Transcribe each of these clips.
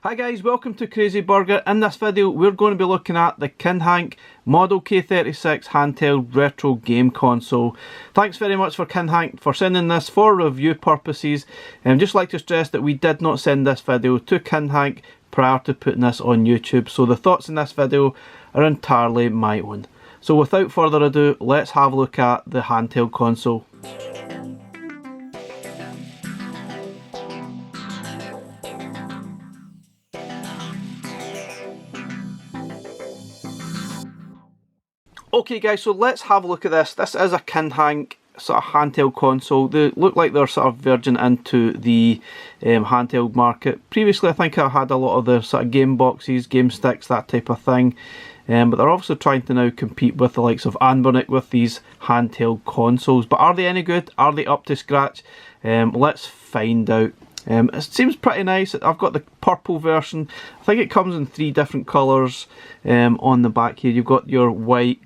Hi guys, welcome to Crazy Burger. In this video we're going to be looking at the Kinhank Model K36 handheld retro game console. Thanks very much for Kinhank for sending this for review purposes. Just like to stress that we did not send this video to Kinhank prior to putting this on YouTube, so the thoughts in this video are entirely my own. So without further ado, let's have a look at the handheld console. Okay guys, so let's have a look at this. This is a Kinhank sort of handheld console. They look like they're sort of verging into the handheld market. Previously I think I had a lot of the sort of game boxes, game sticks, that type of thing. But they're also trying to now compete with the likes of Unbox with these handheld consoles. But are they any good? Are they up to scratch? Let's find out. It seems pretty nice. I've got the purple version. I think it comes in 3 different colours on the back here. You've got your white,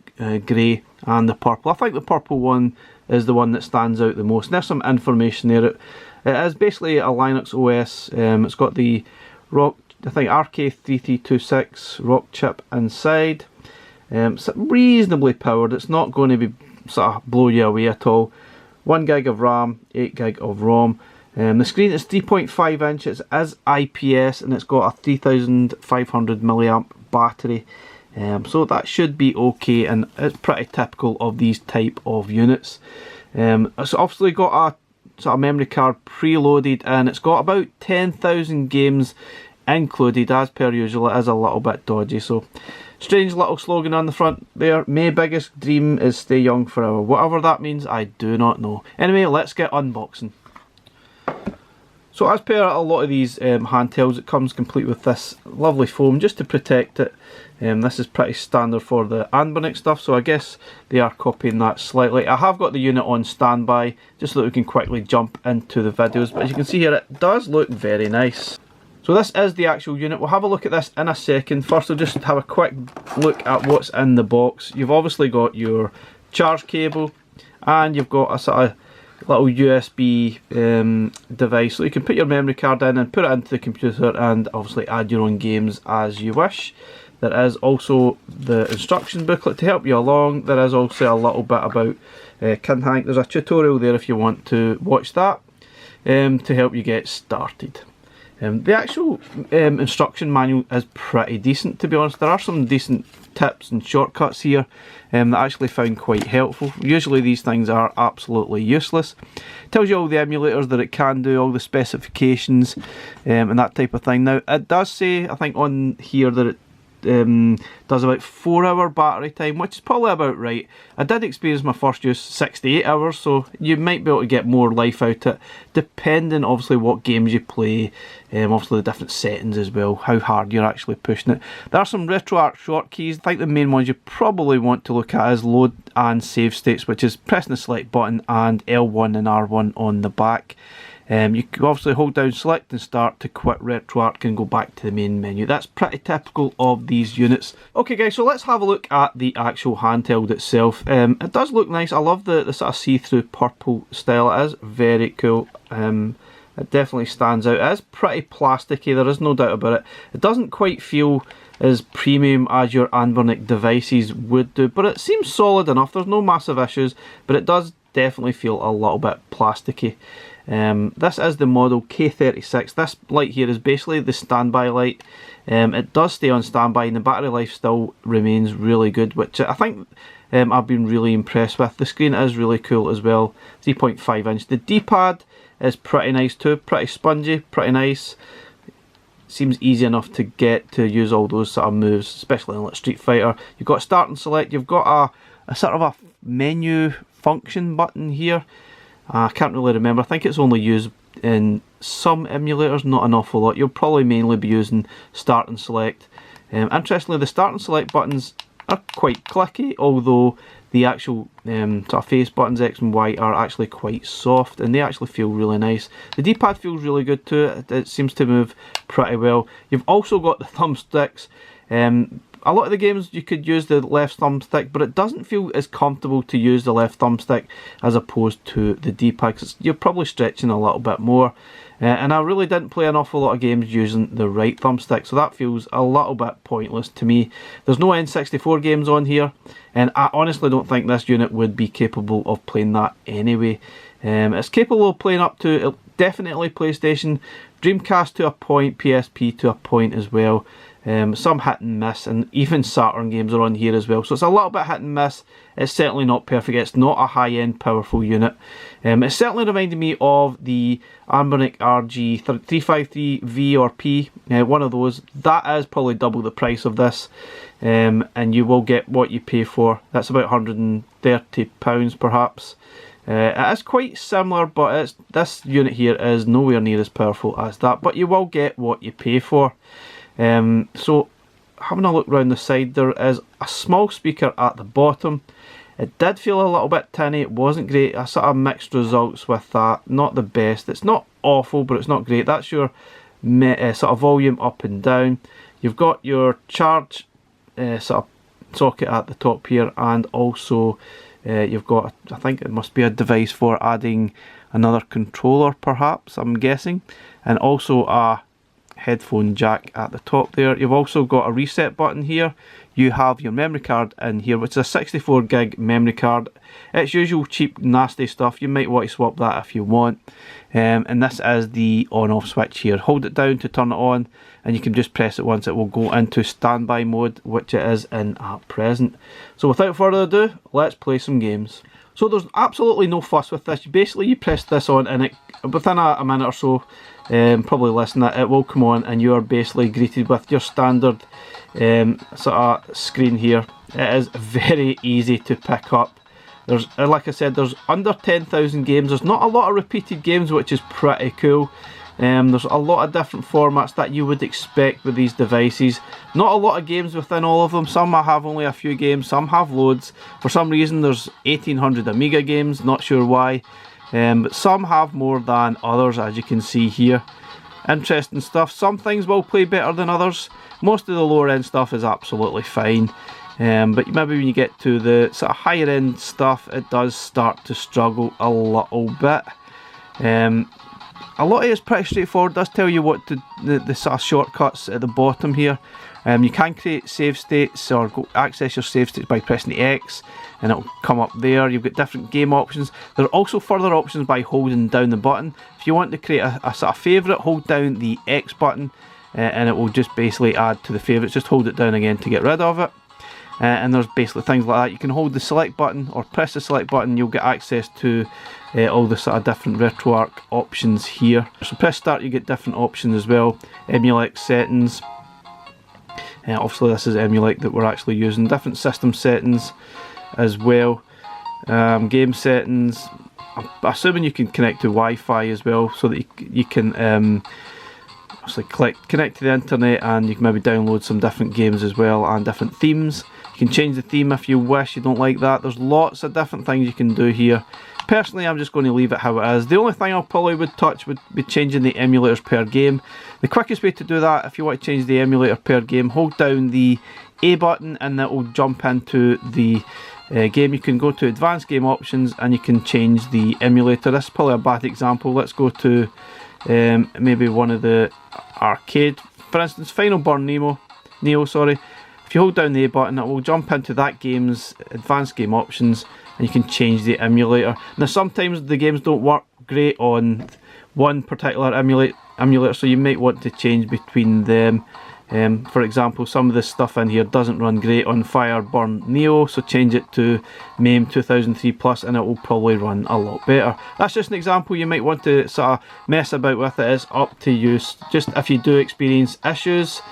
grey and the purple. I think the purple one is the one that stands out the most. And there's some information there. It is basically a Linux OS. It's got the RK3326 rock chip inside. It's reasonably powered. It's not going to be sort of blow you away at all. 1 gig of RAM, 8 gig of ROM. The screen is 3.5 inches, it is IPS, and it's got a 3500 milliamp battery. So that should be okay, and it's pretty typical of these type of units. It's obviously got a sort of memory card preloaded, and it's got about 10,000 games included. As per usual, it is a little bit dodgy. So strange little slogan on the front there. May biggest dream is stay young forever. Whatever that means, I do not know. Anyway, let's get unboxing. So as per a lot of these handhelds, it comes complete with this lovely foam just to protect it. This is pretty standard for the Unbox stuff, so I guess they are copying that slightly. I have got the unit on standby just so that we can quickly jump into the videos, but as you can see here, it does look very nice. So this is the actual unit. We'll have a look at this in a second. First, we'll just have a quick look at what's in the box. You've obviously got your charge cable, and you've got a sort of little USB device, so you can put your memory card in and put it into the computer and obviously add your own games as you wish. There is also the instruction booklet to help you along. There is also a little bit about Kinhank. There's a tutorial there if you want to watch that to help you get started. The actual instruction manual is pretty decent, to be honest. There are some decent tips and shortcuts here that I actually found quite helpful. Usually these things are absolutely useless. It tells you all the emulators that it can do, all the specifications and that type of thing. Now it does say, I think on here, that it does about 4-hour battery time, which is probably about right. I did experience my first use 68 hours, so you might be able to get more life out of it, depending obviously what games you play, obviously the different settings as well, how hard you're actually pushing it. There are some RetroArch shortkeys. I think the main ones you probably want to look at is load and save states, which is pressing the select button and L1 and R1 on the back. You can obviously hold down select and start to quit RetroArch and go back to the main menu. That's pretty typical of these units. Okay guys, so let's have a look at the actual handheld itself. It does look nice. I love the sort of see-through purple style. It is very cool. It definitely stands out. It is pretty plasticky, there is no doubt about it. It doesn't quite feel as premium as your Unbox devices would do, but it seems solid enough. There's no massive issues, but it does definitely feel a little bit plasticky. This is the model K36. This light here is basically the standby light. It does stay on standby and the battery life still remains really good, which I think I've been really impressed with. The screen is really cool as well, 3.5 inch. The D-pad is pretty nice too, pretty spongy, pretty nice. Seems easy enough to get to use all those sort of moves, especially in like Street Fighter. You've got start and select, you've got a sort of a menu function button here. I can't really remember. I think it's only used in some emulators, not an awful lot. You'll probably mainly be using start and select. Interestingly, the start and select buttons are quite clicky, although the actual sort of face buttons X and Y are actually quite soft and they actually feel really nice. The D-pad feels really good too. It seems to move pretty well. You've also got the thumbsticks. a lot of the games you could use the left thumbstick, but it doesn't feel as comfortable to use the left thumbstick as opposed to the D-pad, 'cause you're probably stretching a little bit more. And I really didn't play an awful lot of games using the right thumbstick, so that feels a little bit pointless to me. There's no N64 games on here, and I honestly don't think this unit would be capable of playing that anyway. It's capable of playing up to definitely PlayStation, Dreamcast to a point, PSP to a point as well. Some hit and miss, and even Saturn games are on here as well, so it's a little bit hit and miss. It's certainly not perfect. It's not a high-end powerful unit. It certainly reminded me of the Anbernic RG353V or P, one of those. That is probably double the price of this, and you will get what you pay for. That's about £130 perhaps. It is quite similar, but this unit here is nowhere near as powerful as that, but you will get what you pay for. So having a look round the side, there is a small speaker at the bottom. It did feel a little bit tinny. It wasn't great. I sort of mixed results with that. Not the best. It's not awful, but it's not great. That's your sort of volume up and down. You've got your charge sort of socket at the top here, and also you've got, I think it must be a device for adding another controller perhaps, I'm guessing, and also a headphone jack at the top there. You've also got a reset button here. You have your memory card in here, which is a 64 gig memory card. It's usual cheap nasty stuff. You might want to swap that if you want. And this is the on off switch here. Hold it down to turn it on, and you can just press it once. It will go into standby mode, which it is in at present. So without further ado, let's play some games. So there's absolutely no fuss with this. Basically you press this on, and it within a minute or so, probably less than that, it will come on, and you are basically greeted with your standard sort of screen here. It is very easy to pick up. There's, like I said, there's under 10,000 games. There's not a lot of repeated games, which is pretty cool. There's a lot of different formats that you would expect with these devices. Not a lot of games within all of them. Some have only a few games, some have loads. For some reason there's 1800 Amiga games, not sure why. But some have more than others, as you can see here. Interesting stuff. Some things will play better than others. Most of the lower end stuff is absolutely fine. But maybe when you get to the sort of higher end stuff, it does start to struggle a little bit. A lot of it is pretty straightforward. It does tell you what to, the sort of shortcuts at the bottom here. You can create save states or access your save states by pressing the X, and it will come up there. You've got different game options. There are also further options by holding down the button. If you want to create a sort of favourite, hold down the X button, and it will just basically add to the favourites. Just hold it down again to get rid of it. And there's basically things like that. You can hold the select button or press the select button. You'll get access to all the sort of different RetroArch options here. So press start, you get different options as well. Emulate settings. Obviously this is Emulate that we're actually using. Different system settings as well. Game settings. I'm assuming you can connect to Wi-Fi as well, so that you can obviously connect to the internet, and you can maybe download some different games as well, and different themes. You can change the theme if you wish. You don't like that. There's lots of different things you can do here. Personally, I'm just going to leave it how it is. The only thing I probably would touch would be changing the emulators per game. The quickest way to do that, if you want to change the emulator per game, hold down the A button and that will jump into the game. You can go to advanced game options and you can change the emulator. This is probably a bad example. Let's go to maybe one of the arcade. For instance, Final Burn Neo, sorry. If you hold down the A button, it will jump into that game's advanced game options, and you can change the emulator. Now sometimes the games don't work great on one particular emulator, so you might want to change between them. For example, some of this stuff in here doesn't run great on Fireburn Neo, so change it to MAME 2003 Plus and it will probably run a lot better. That's just an example. You might want to sort of mess about with it. It's up to you. Just if you do experience issues,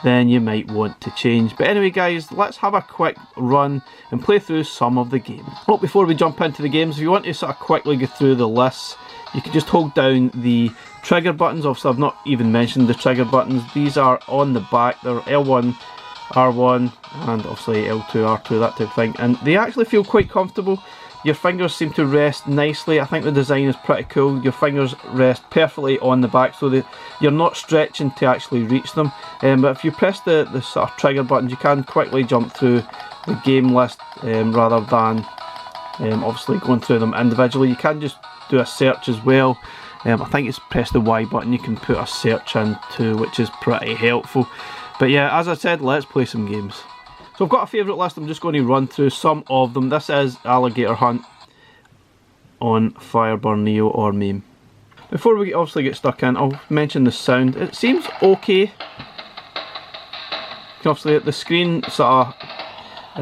then you might want to change. But anyway guys, let's have a quick run and play through some of the games. Well, before we jump into the games, if you want to sort of quickly go through the lists, you can just hold down the trigger buttons. Obviously I've not even mentioned the trigger buttons. These are on the back. They're L1, R1 and obviously L2, R2, that type of thing, and they actually feel quite comfortable. your fingers seem to rest nicely. I think the design is pretty cool. Your fingers rest perfectly on the back so that you're not stretching to actually reach them. But if you press the sort of trigger buttons, you can quickly jump through the game list rather than obviously going through them individually. You can just do a search as well. I think it's press the Y button, you can put a search in too, which is pretty helpful. But yeah, as I said, let's play some games. So I've got a favourite list, I'm just going to run through some of them. This is Alligator Hunt on Fireburn Neo or MAME. Before we obviously get stuck in, I'll mention the sound. It seems okay. Obviously the screen sort of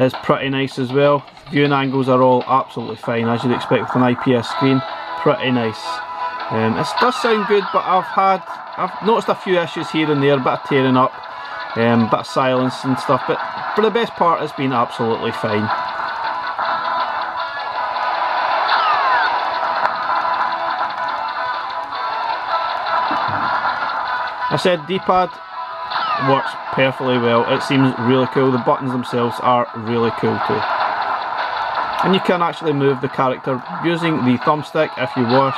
is pretty nice as well. Viewing angles are all absolutely fine, as you'd expect with an IPS screen. Pretty nice. It does sound good, but I've noticed a few issues here and there, a bit of tearing up, bit of silence and stuff, but for the best part it's been absolutely fine. I said D-pad works perfectly well. It seems really cool. The buttons themselves are really cool too. And you can actually move the character using the thumbstick if you wish.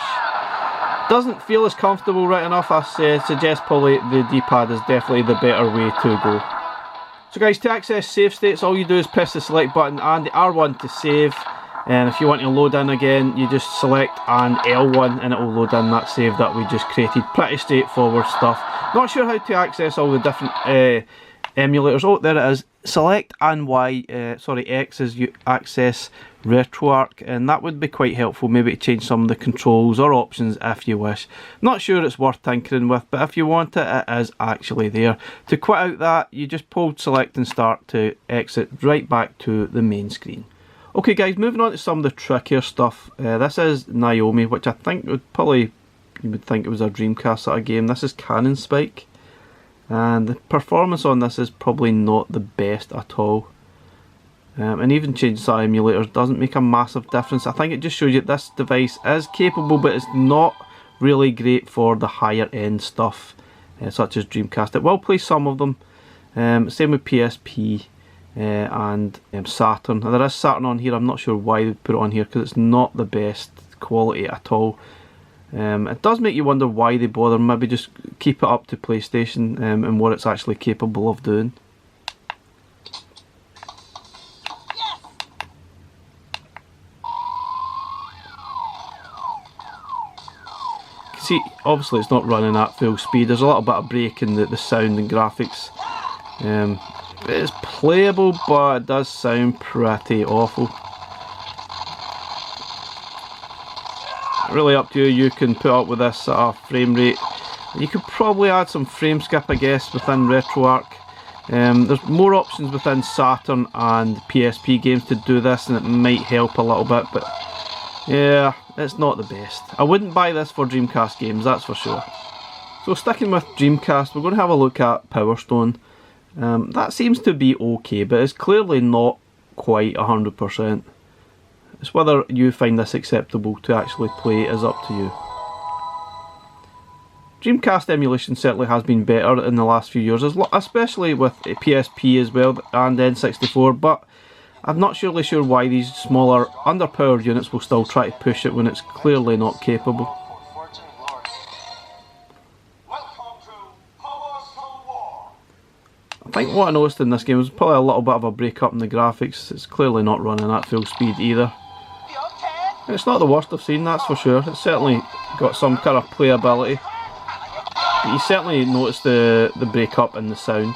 Doesn't feel as comfortable right enough. I suggest probably the D-pad is definitely the better way to go. So guys, to access save states, all you do is press the select button and the R1 to save. And if you want to load in again, you just select and L1 and it will load in that save that we just created. Pretty straightforward stuff. Not sure how to access all the different emulators. Oh, there it is. Select and X as you access RetroArch, and that would be quite helpful, maybe to change some of the controls or options if you wish. Not sure it's worth tinkering with, but if you want it, it is actually there. To quit out that, you just hold select and start to exit right back to the main screen. Okay guys, moving on to some of the trickier stuff. This is Naomi, which I think you would think it was a Dreamcast sort of game. This is Cannon Spike, and the performance on this is probably not the best at all. And even changing some emulators doesn't make a massive difference. I think it just shows you that this device is capable, but it's not really great for the higher end stuff, such as Dreamcast. It will play some of them. Same with PSP and Saturn. Now, there is Saturn on here. I'm not sure why they put it on here, because it's not the best quality at all. It does make you wonder why they bother. Maybe just keep it up to PlayStation and what it's actually capable of doing. See, obviously it's not running at full speed. There's a little bit of break in the sound and graphics. It's playable, but it does sound pretty awful. Really up to you. You can put up with this sort of frame rate. You could probably add some frame skip, I guess, within RetroArch. There's more options within Saturn and PSP games to do this, and it might help a little bit, but yeah, it's not the best. I wouldn't buy this for Dreamcast games, that's for sure. So sticking with Dreamcast, we're going to have a look at Power Stone. That seems to be okay, but it's clearly not quite 100%. It's whether you find this acceptable to actually play is up to you. Dreamcast emulation certainly has been better in the last few years, especially with PSP as well and N64, but I'm not surely sure why these smaller, underpowered units will still try to push it when it's clearly not capable. I think what I noticed in this game was probably a little bit of a break up in the graphics. It's clearly not running at full speed either. It's not the worst I've seen, that's for sure. It's certainly got some kind of playability. But you certainly notice the break up in the sound.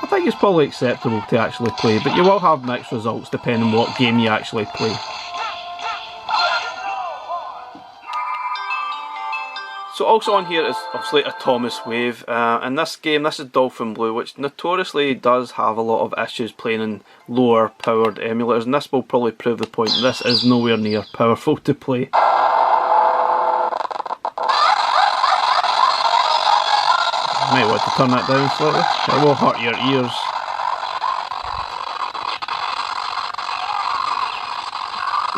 I think it's probably acceptable to actually play, but you will have mixed results depending on what game you actually play. So also on here is obviously Atomic Wave. In this game, this is Dolphin Blue, which notoriously does have a lot of issues playing in lower powered emulators, and this will probably prove the point. This is nowhere near powerful to play. Might want to turn that down slightly. It will hurt your ears.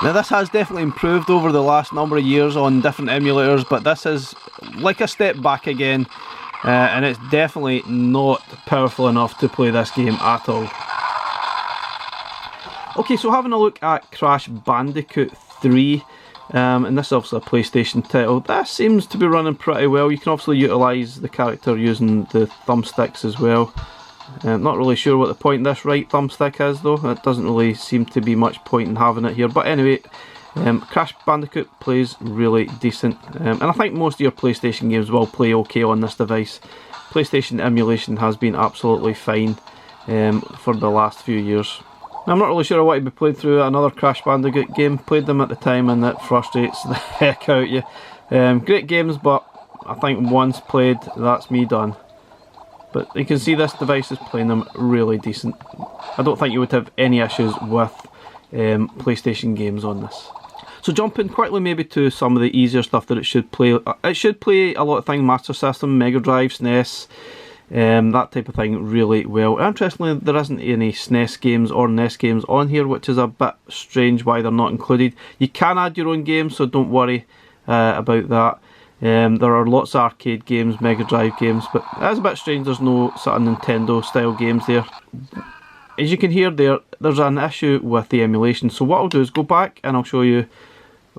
Now this has definitely improved over the last number of years on different emulators, but this is like a step back again, and it's definitely not powerful enough to play this game at all. Okay, so having a look at Crash Bandicoot 3, and this is obviously a PlayStation title. This seems to be running pretty well. You can obviously utilise the character using the thumbsticks as well. Not really sure what the point of this right thumbstick is though. It doesn't really seem to be much point in having it here. But anyway, Crash Bandicoot plays really decent. And I think most of your PlayStation games will play okay on this device. PlayStation emulation has been absolutely fine for the last few years. I'm not really sure I want to be playing through another Crash Bandicoot game. Played them at the time and it frustrates the heck out of you. Great games, but I think once played, that's me done. But you can see this device is playing them really decent. I don't think you would have any issues with PlayStation games on this. So jumping quickly maybe to some of the easier stuff that it should play. It should play a lot of things, Master System, Mega Drive, SNES, that type of thing really well. Interestingly, there isn't any SNES games or NES games on here, which is a bit strange why they're not included. You can add your own games, so don't worry about that. There are lots of arcade games, Mega Drive games, but it's a bit strange there's no sort of Nintendo style games there. As you can hear there's an issue with the emulation, so what I'll do is go back and I'll show you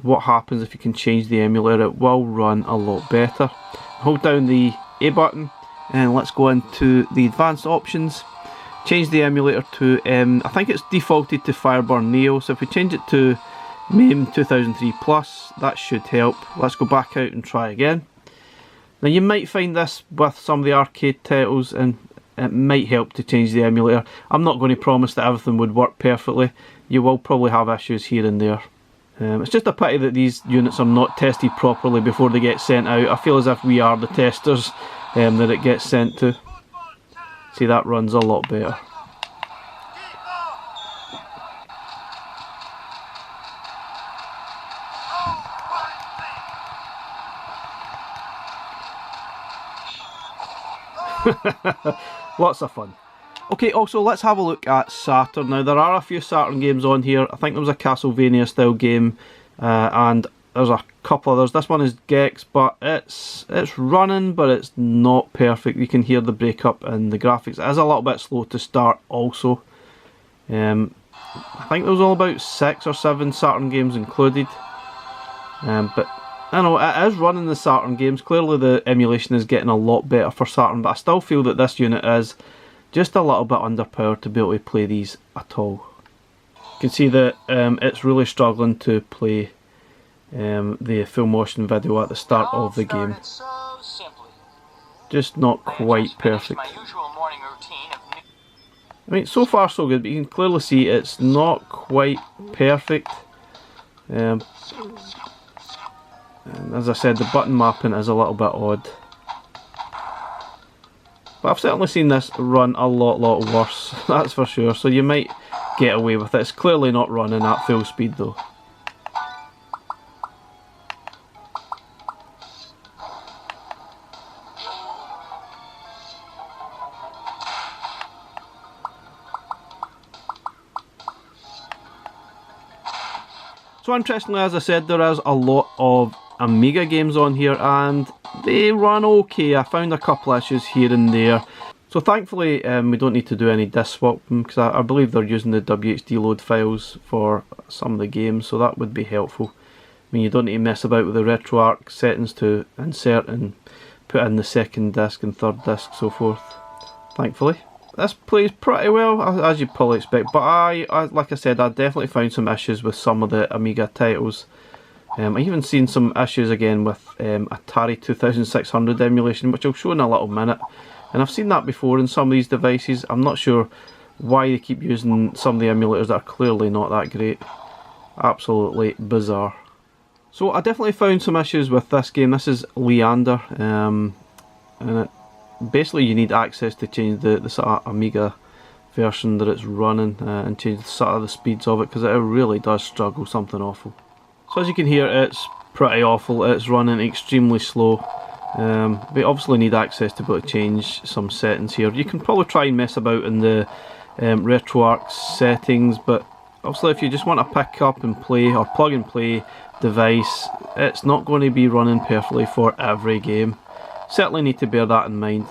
what happens if you can change the emulator. It will run a lot better. Hold down the A button and let's go into the advanced options. Change the emulator to, I think it's defaulted to Fireburn Neo, so if we change it to MAME 2003 Plus, that should help. Let's go back out and try again. Now you might find this with some of the arcade titles and it might help to change the emulator. I'm not going to promise that everything would work perfectly. You will probably have issues here and there. It's just a pity that these units are not tested properly before they get sent out. I feel as if we are the testers that it gets sent to. See, that runs a lot better. Lots of fun. Okay, also let's have a look at Saturn. Now there are a few Saturn games on here. I think there was a Castlevania style game and there's a couple others. This one is Gex, but it's running, but it's not perfect. You can hear the breakup in the graphics. It is a little bit slow to start also. I think there was all about 6 or 7 Saturn games included. But I know it is running the Saturn games. Clearly the emulation is getting a lot better for Saturn, but I still feel that this unit is just a little bit underpowered to be able to play these at all. You can see that it's really struggling to play the full motion video at the start of the game. Just not quite perfect. I mean, so far so good, but you can clearly see it's not quite perfect. And as I said, the button mapping is a little bit odd. But I've certainly seen this run a lot worse, that's for sure, so you might get away with it. It's clearly not running at full speed though. So interestingly, as I said, there is a lot of Amiga games on here and they run okay. I found a couple issues here and there. So thankfully we don't need to do any disk swapping because I believe they're using the WHD load files for some of the games, so that would be helpful. I mean, you don't need to mess about with the RetroArch settings to insert and put in the second disc and third disc, so forth. Thankfully. This plays pretty well, as you'd probably expect, but like I said, I definitely found some issues with some of the Amiga titles. I even seen some issues again with Atari 2600 emulation, which I'll show in a little minute. And I've seen that before in some of these devices. I'm not sure why they keep using some of the emulators that are clearly not that great. Absolutely bizarre. So I definitely found some issues with this game. This is Leander, and basically you need access to change the sort of Amiga version that it's running and change the sort of the speeds of it, because it really does struggle something awful. So as you can hear, it's pretty awful. It's running extremely slow. We obviously need access to be able to change some settings here. You can probably try and mess about in the RetroArch settings, but obviously if you just want to pick up and play or plug and play device, it's not going to be running perfectly for every game. Certainly need to bear that in mind.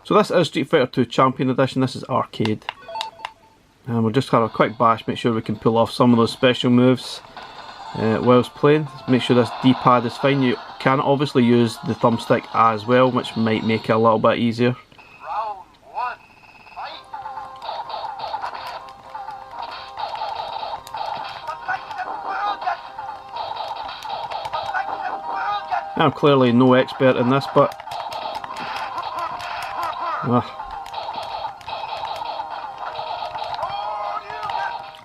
So this is Street Fighter 2 Champion Edition, this is arcade. And we'll just have a quick bash, make sure we can pull off some of those special moves whilst playing. Make sure this D-pad is fine. You can obviously use the thumbstick as well, which might make it a little bit easier. Round one, fight. I'm clearly no expert in this, but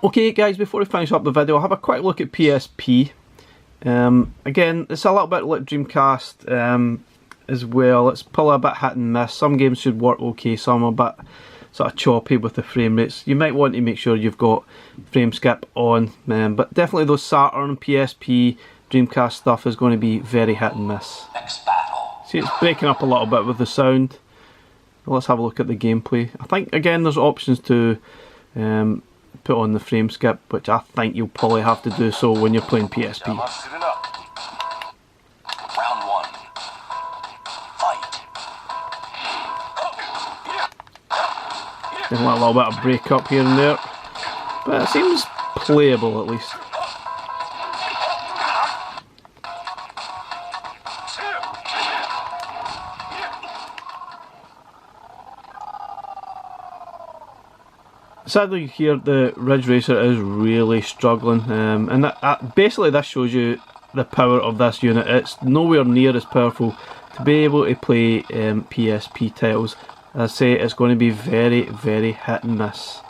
okay guys, before we finish up the video, I'll have a quick look at PSP. Again, it's a little bit like Dreamcast as well. It's probably a bit hit and miss. Some games should work okay, some are a bit sort of choppy with the frame rates. You might want to make sure you've got frame skip on, but definitely those Saturn, PSP, Dreamcast stuff is going to be very hit and miss. See, it's breaking up a little bit with the sound. Let's have a look at the gameplay. I think again there's options to put on the frame skip, which I think you'll probably have to do so when you're playing PSP. Round one, fight. There's a little bit of break up here and there, but it seems playable at least. Sadly here the Ridge Racer is really struggling, and basically this shows you the power of this unit. It's nowhere near as powerful to be able to play PSP titles. As I say, it's going to be very, very hit and miss.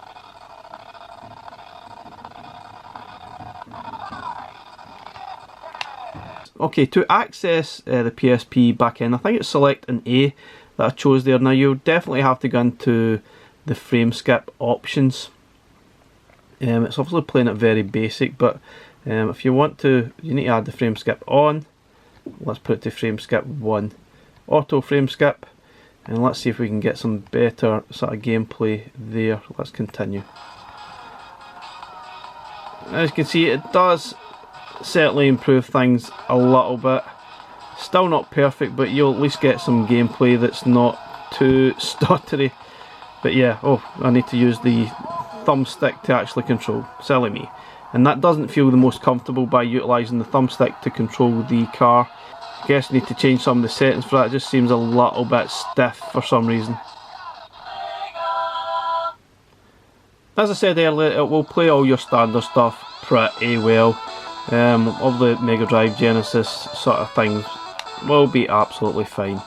Okay, to access the PSP back end, I think it's select an A that I chose there. Now you'll definitely have to go into the frame skip options. It's obviously playing it very basic, but if you want to, you need to add the frame skip on. Let's put it to frame skip 1. Auto frame skip, and let's see if we can get some better sort of gameplay there. Let's continue. As you can see, it does certainly improve things a little bit. Still not perfect, but you'll at least get some gameplay that's not too stuttery. But yeah, oh, I need to use the thumbstick to actually control. Silly me. And that doesn't feel the most comfortable by utilising the thumbstick to control the car. I guess I need to change some of the settings for that. It just seems a little bit stiff for some reason. As I said earlier, it will play all your standard stuff pretty well. All the Mega Drive, Genesis sort of things will be absolutely fine.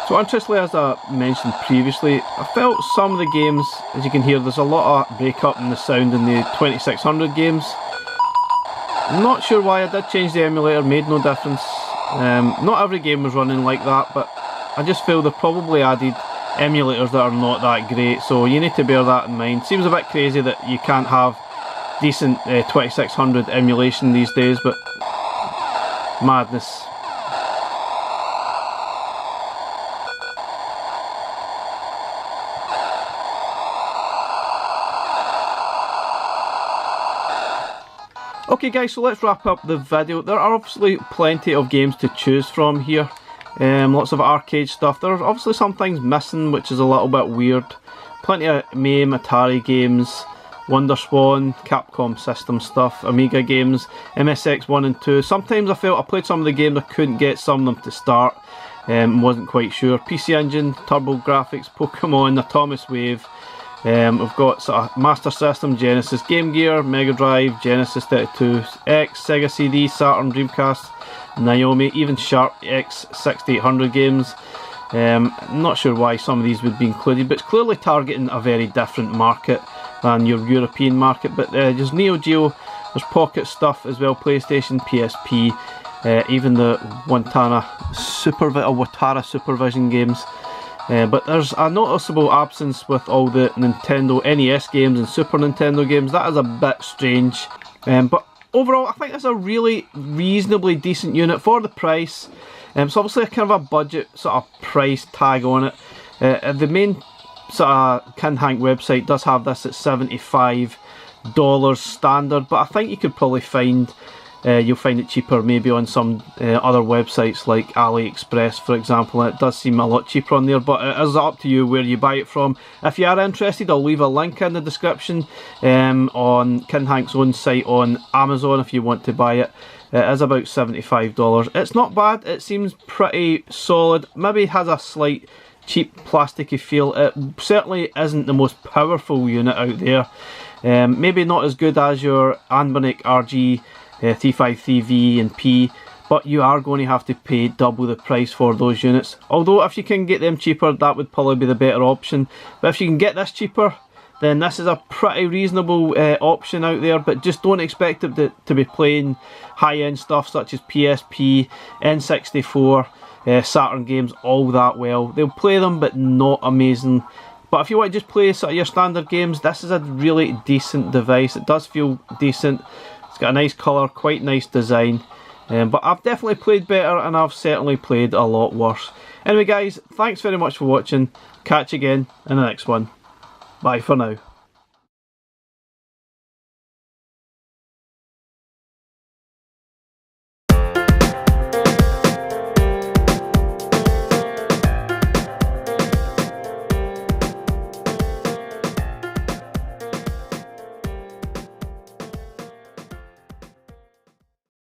So interestingly, as I mentioned previously, I felt some of the games, as you can hear, there's a lot of break-up in the sound in the 2600 games. I'm not sure why. I did change the emulator, made no difference. Not every game was running like that, but I just feel they've probably added emulators that are not that great, so you need to bear that in mind. Seems a bit crazy that you can't have decent 2600 emulation these days, but madness. Okay guys, so let's wrap up the video. There are obviously plenty of games to choose from here. Lots of arcade stuff. There are obviously some things missing, which is a little bit weird. Plenty of MAME, Atari games, Wonder Swan, Capcom system stuff, Amiga games, MSX 1 and 2. Sometimes I felt I played some of the games, I couldn't get some of them to start. Wasn't quite sure. PC Engine, Turbo Graphics, Pokemon, Atomic Wave. We've got sort of Master System, Genesis, Game Gear, Mega Drive, Genesis 32X, Sega CD, Saturn, Dreamcast, Naomi, even Sharp X 6800 games. Not sure why some of these would be included, but it's clearly targeting a very different market than your European market. But there's Neo Geo, there's Pocket stuff as well, PlayStation, PSP, even the Watara Supervision games. But there's a noticeable absence with all the Nintendo NES games and Super Nintendo games. That is a bit strange. But overall, I think it's a really reasonably decent unit for the price. So obviously a kind of a budget sort of price tag on it. The main sort of Kinhank website does have this at $75 standard, but I think you could probably find you'll find it cheaper maybe on some other websites like AliExpress, for example. It does seem a lot cheaper on there, but it is up to you where you buy it from. If you are interested, I'll leave a link in the description on Kinhank's own site on Amazon if you want to buy it. It is about $75. It's not bad, it seems pretty solid. Maybe it has a slight cheap plasticky feel. It certainly isn't the most powerful unit out there. Maybe not as good as your Anbernic RG 353V and P, but you are going to have to pay double the price for those units. Although if you can get them cheaper, that would probably be the better option. But if you can get this cheaper, then this is a pretty reasonable option out there. But just don't expect it to be playing high-end stuff such as PSP, N64, Saturn games all that well. They'll play them, but not amazing. But if you want to just play sort of your standard games, this is a really decent device. It does feel decent. It's got a nice colour, quite nice design. But I've definitely played better, and I've certainly played a lot worse. Anyway guys, thanks very much for watching. Catch you again in the next one. Bye for now.